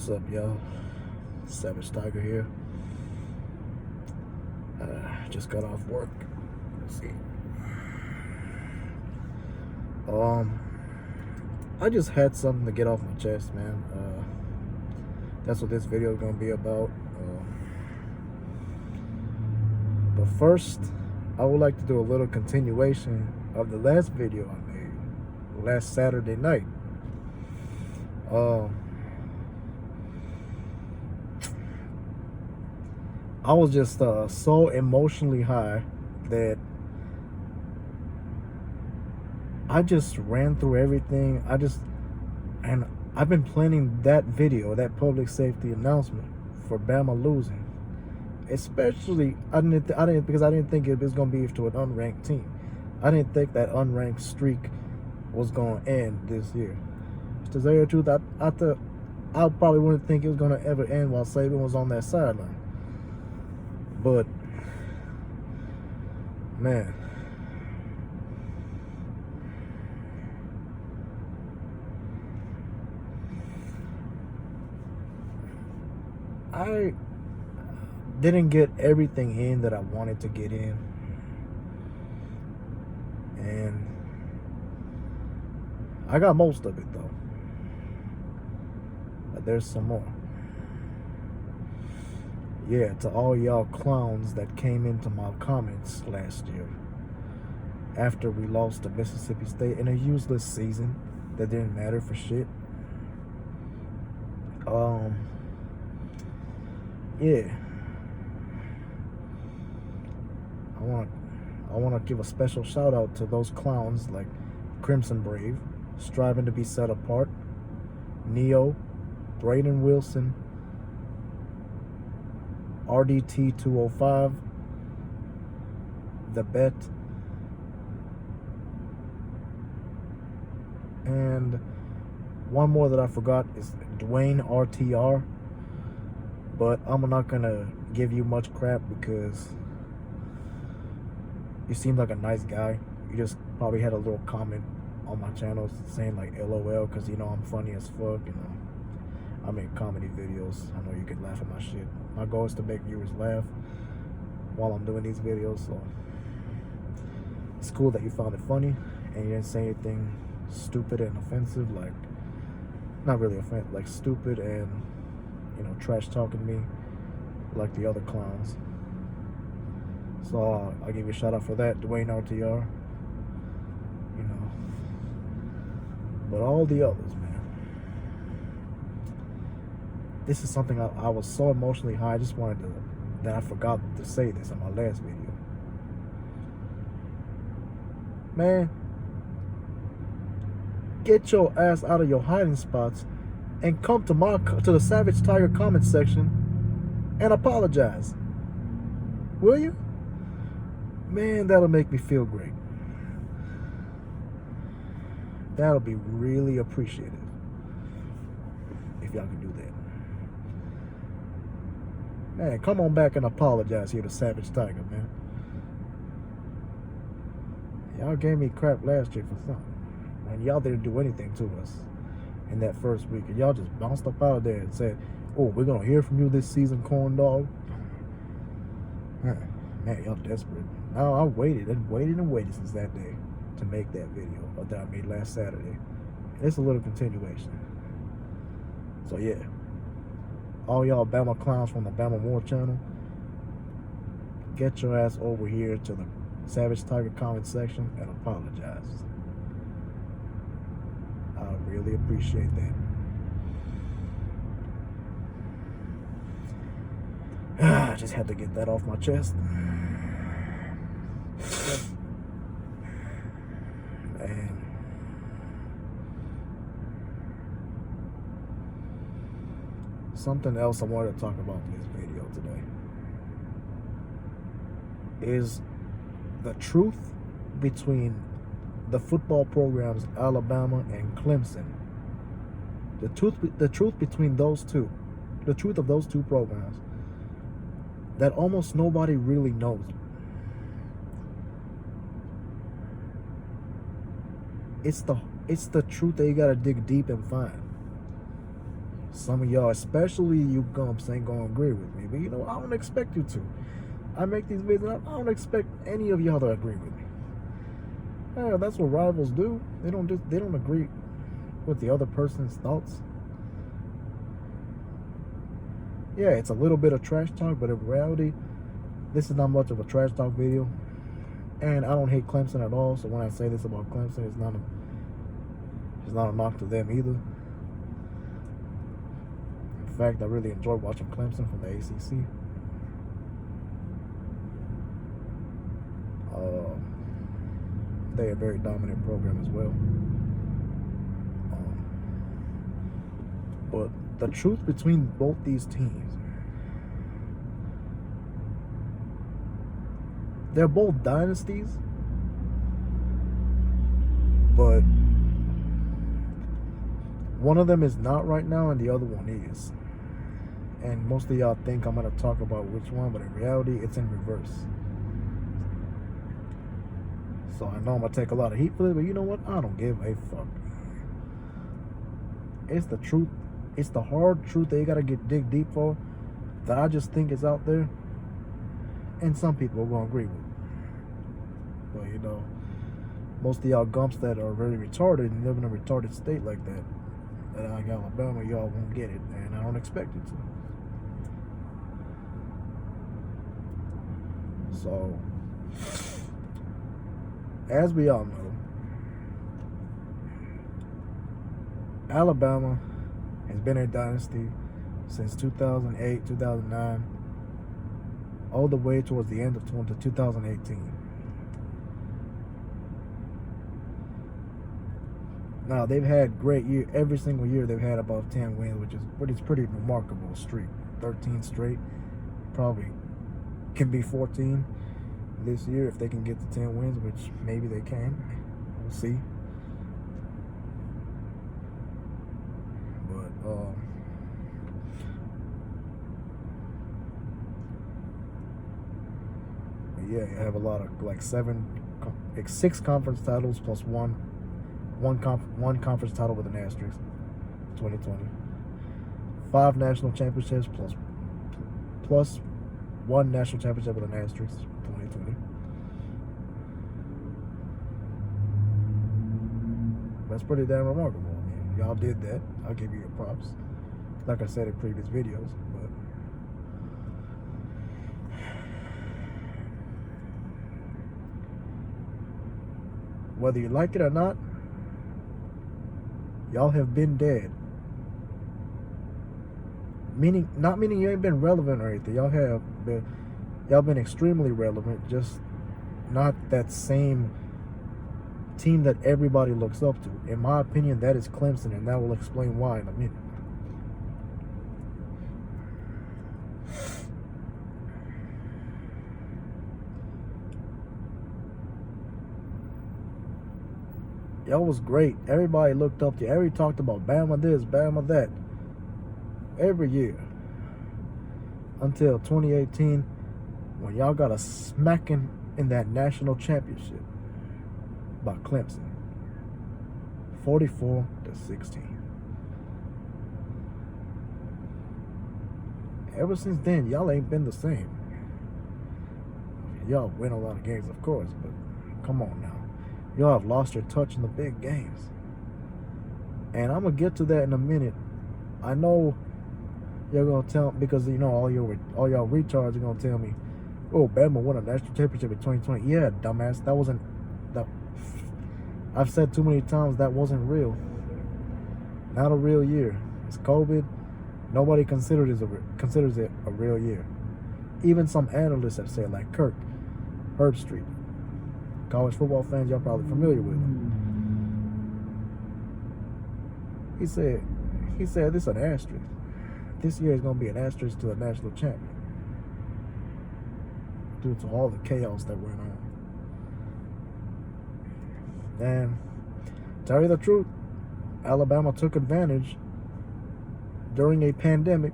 What's up, y'all? Savage Tiger here. Just got off work. Let's see. I just had something to get off my chest, man. That's what this video is gonna be about. But first, I would like to do a little continuation of the last video I made last Saturday night. I was just so emotionally high that I just ran through everything. And I've been planning that video, that public safety announcement for Bama losing. Especially, because I didn't think it was gonna be to an unranked team. I didn't think that unranked streak was gonna end this year. To tell you the truth, I probably wouldn't think it was gonna ever end while Saban was on that sideline. But man, I didn't get everything in that I wanted to get in, and I got most of it though, but there's some more. Yeah, to all y'all clowns that came into my comments last year after we lost to Mississippi State in a useless season that didn't matter for shit. Yeah, I want to give a special shout out to those clowns like Crimson Brave, striving to be set apart, Neo, Braden Wilson, RDT 205, The Bet, and one more that I forgot is Dwayne RTR. But I'm not gonna give you much crap because you seem like a nice guy. You just probably had a little comment on my channel saying like LOL because you know I'm funny as fuck. You know, I make comedy videos. I know you can laugh at my shit. My goal is to make viewers laugh while I'm doing these videos. So it's cool that you found it funny and you didn't say anything stupid and offensive. Like, not really offensive, like stupid and, you know, trash talking me like the other clowns. So I'll give you a shout out for that, Dwayne RTR. You know, but all the others, man. This is something I was so emotionally high. I just wanted to, that I forgot to say this in my last video. Man, get your ass out of your hiding spots and come to the Savage Tiger comment section and apologize. Will you? Man, that'll make me feel great. That'll be really appreciated if y'all can do that. Man, come on back and apologize here to Savage Tiger, man. Y'all gave me crap last year for something. And y'all didn't do anything to us in that first week. And y'all just bounced up out of there and said, oh, we're going to hear from you this season, corn dog. Man, y'all desperate. Now I waited since that day to make that video that I made last Saturday. It's a little continuation. So yeah, all y'all Bama clowns from the Bama More channel, get your ass over here to the Savage Tiger comment section and apologize. I really appreciate that. I just had to get that off my chest. And something else I wanted to talk about in this video today is the truth between the football programs Alabama and Clemson. The truth between those two. The truth of those two programs that almost nobody really knows. It's the truth that you gotta dig deep and find. Some of y'all, especially you gumps, ain't gonna agree with me. But you know, I don't expect you to. I make these videos, I don't expect any of y'all to agree with me. Yeah, that's what rivals do. They don't agree with the other person's thoughts. Yeah, it's a little bit of trash talk, but in reality, this is not much of a trash talk video. And I don't hate Clemson at all. So when I say this about Clemson, it's not a knock to them either. In fact, I really enjoy watching Clemson from the ACC. They're a very dominant program as well. But the truth between both these teams, they're both dynasties, but one of them is not right now and the other one is. And most of y'all think I'm going to talk about which one, but in reality, it's in reverse. So I know I'm going to take a lot of heat for this, but you know what? I don't give a fuck. It's the truth. It's the hard truth that you got to dig deep for, that I just think is out there. And some people are going to agree with. But you know, most of y'all gumps that are very retarded and live in a retarded state like that, like Alabama, y'all won't get it. And I don't expect it to. So, as we all know, Alabama has been a dynasty since 2008, 2009, all the way towards the end of 2018. Now, they've had great year. Every single year they've had above 10 wins, which is pretty remarkable streak. 13 straight. Probably can be 14 this year if they can get to 10 wins, which maybe they can. We'll see. But yeah, you have a lot of like 6 conference titles plus one conference title with an asterisk, 2020. 5 national championships plus 1 national championship with an asterisk, 2020. That's pretty damn remarkable. I mean, y'all did that. I'll give you your props. Like I said in previous videos, but whether you like it or not, y'all have been dead. Not meaning you ain't been relevant or anything. Y'all been extremely relevant, just not that same team that everybody looks up to. In my opinion, that is Clemson, and that will explain why in a minute. Y'all was great. Everybody looked up to you. Everybody talked about Bama this, Bama that. Every year. Until 2018, when y'all got a smacking in that national championship by Clemson. 44-16. Ever since then, y'all ain't been the same. Y'all win a lot of games, of course, but come on now. Y'all have lost your touch in the big games. And I'm going to get to that in a minute. I know you're going to tell, because you know all y'all retards are going to tell me, oh, Bama won a national championship in 2020. Yeah, dumbass, I've said too many times that wasn't real. Not a real year. It's COVID. Nobody considers it a real year. Even some analysts have said, like Herb Street. College football fans, y'all probably familiar with him. He said this is an asterisk. This year is going to be an asterisk to a national champion due to all the chaos that went on. And tell you the truth, Alabama took advantage during a pandemic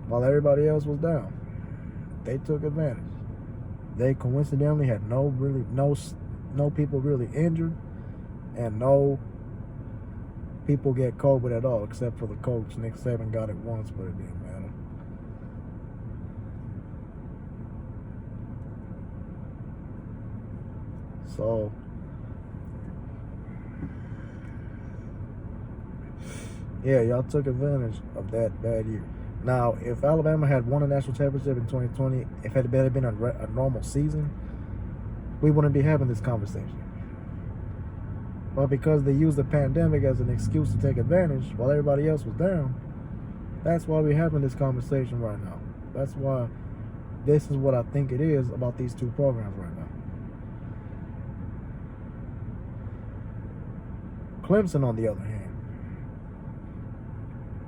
while everybody else was down. They took advantage. They coincidentally had no people really injured, and no people get COVID at all, except for the coach. Nick Saban got it once, but it didn't matter. So, yeah, y'all took advantage of that bad year. Now, if Alabama had won a national championship in 2020, if it had been a normal season, we wouldn't be having this conversation. But because they used the pandemic as an excuse to take advantage while everybody else was down, that's why we're having this conversation right now. That's why this is what I think it is about these two programs right now. Clemson, on the other hand,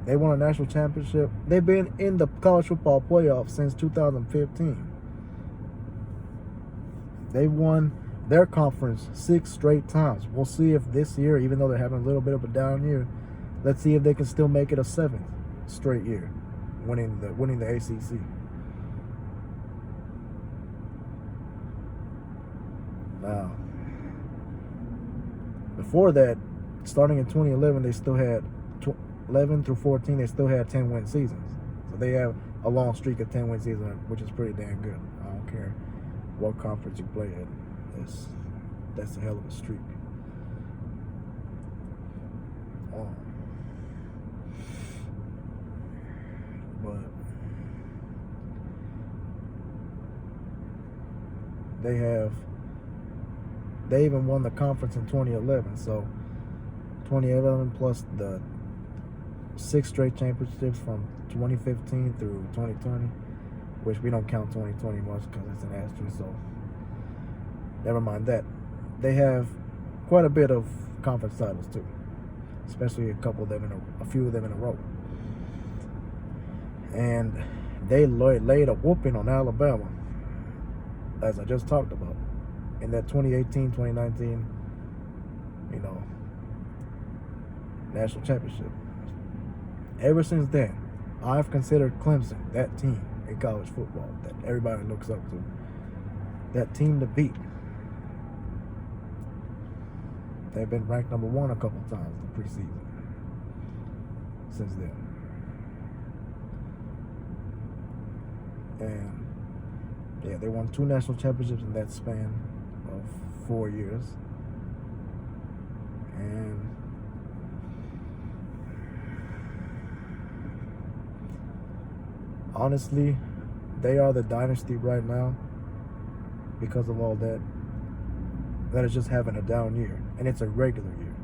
they won a national championship. They've been in the college football playoff since 2015. They won their conference 6 straight times. We'll see if this year, even though they're having a little bit of a down year, let's see if they can still make it a 7th straight year, winning the ACC. Now, before that, starting in 2011, they still had 11 through 14. They still had 10-win seasons. So they have a long streak of 10-win seasons, which is pretty damn good. I don't care what conference you play in. That's a hell of a streak. But they even won the conference in 2011. So 2011 plus the 6 straight championships from 2015 through 2020, which we don't count 2020 much because it's an asterisk. So never mind that. They have quite a bit of conference titles too, especially a few of them in a row. And they laid a whooping on Alabama, as I just talked about, in that 2018-2019, national championship. Ever since then, I've considered Clemson that team in college football that everybody looks up to, that team to beat. They've been ranked number 1 a couple times in the preseason since then. And yeah, they won 2 national championships in that span of 4 years. And honestly, they are the dynasty right now because of all that. That is just having a down year. And it's a regular year.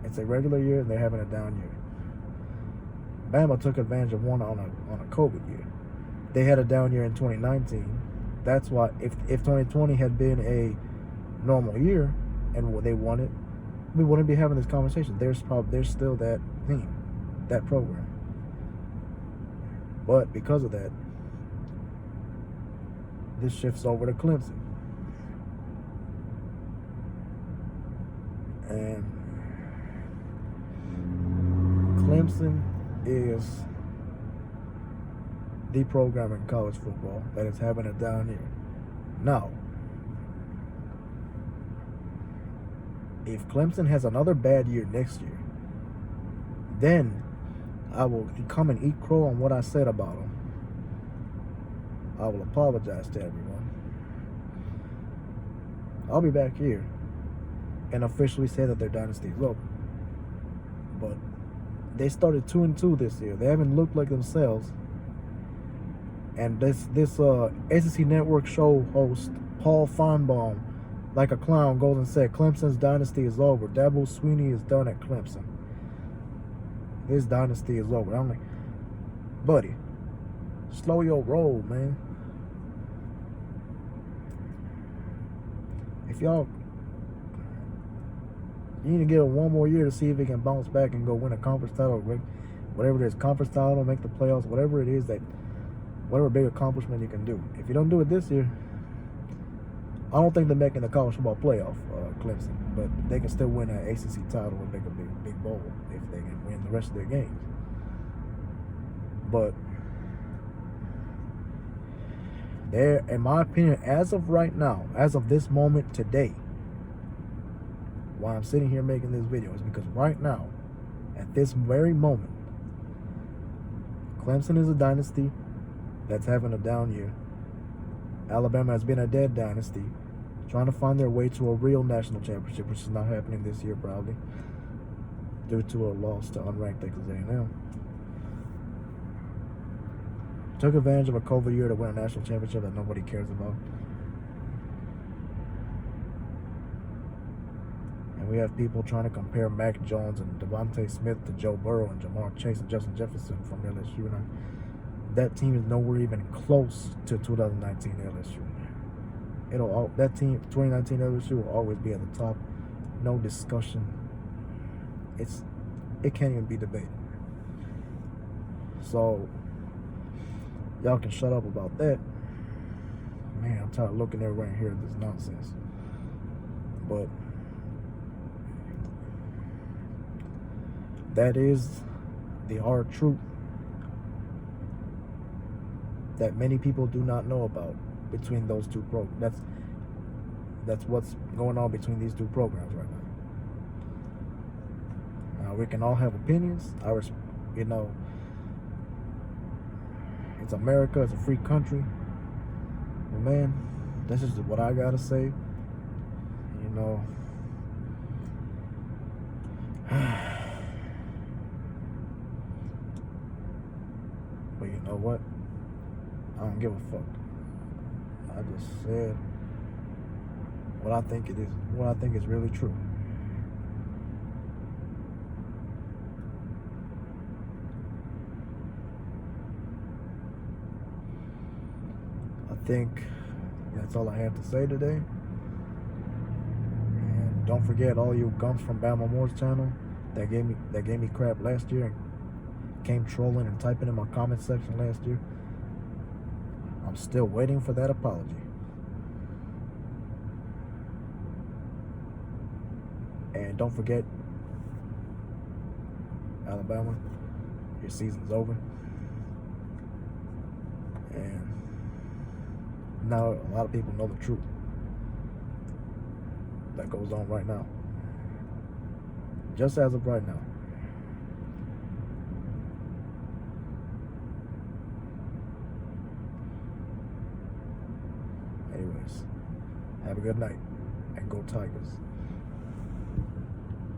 It's a regular year and they're having a down year. Bama took advantage of one on a COVID year. They had a down year in 2019. That's why if 2020 had been a normal year and they won it, we wouldn't be having this conversation. There's still that team, that program. But because of that, this shifts over to Clemson. And Clemson is the program in college football that is having a down year. Now, if Clemson has another bad year next year, then I will come and eat crow on what I said about them. I will apologize to everyone. I'll be back here and officially say that their dynasty is over. But they started 2-2 this year. They haven't looked like themselves. And this SEC Network show host Paul Feinbaum, like a clown, goes and said Clemson's dynasty is over. Dabo Swinney is done at Clemson. This dynasty is over. I'm like, buddy, slow your roll, man. If you need to give it one more year to see if he can bounce back and go win a conference title, whatever it is, conference title, make the playoffs, whatever it is, whatever big accomplishment you can do. If you don't do it this year, I don't think they're making the college football playoff, Clemson, but they can still win an ACC title and make a big bowl if they can win the rest of their games. But there, in my opinion, as of right now, as of this moment today, why I'm sitting here making this video is because right now, at this very moment, Clemson is a dynasty that's having a down year. Alabama has been a dead dynasty, trying to find their way to a real national championship, which is not happening this year probably, due to a loss to unranked Texas A&M. Took advantage of a COVID year to win a national championship that nobody cares about. And we have people trying to compare Mac Jones and Devontae Smith to Joe Burrow and Jamar Chase and Justin Jefferson from LSU. Now, that team is nowhere even close to 2019 LSU. That team, 2019 LSU, will always be at the top. No discussion. It can't even be debated. So y'all can shut up about that. Man, I'm tired of looking everywhere and hearing this nonsense. But that is the hard truth that many people do not know about between those two programs. That's what's going on between these two programs right now. Now we can all have opinions. It's America. It's a free country. But man, that's just what I gotta say. But you know what? I don't give a fuck. I just said what I think it is, what I think is really true. I think that's all I have to say today. And don't forget, all you gumps from Bama Moore's channel that gave me crap last year and came trolling and typing in my comment section last year. I'm still waiting for that apology. And don't forget, Alabama, your season's over. And now a lot of people know the truth that goes on right now. Just as of right now. Anyways, have a good night and go Tigers.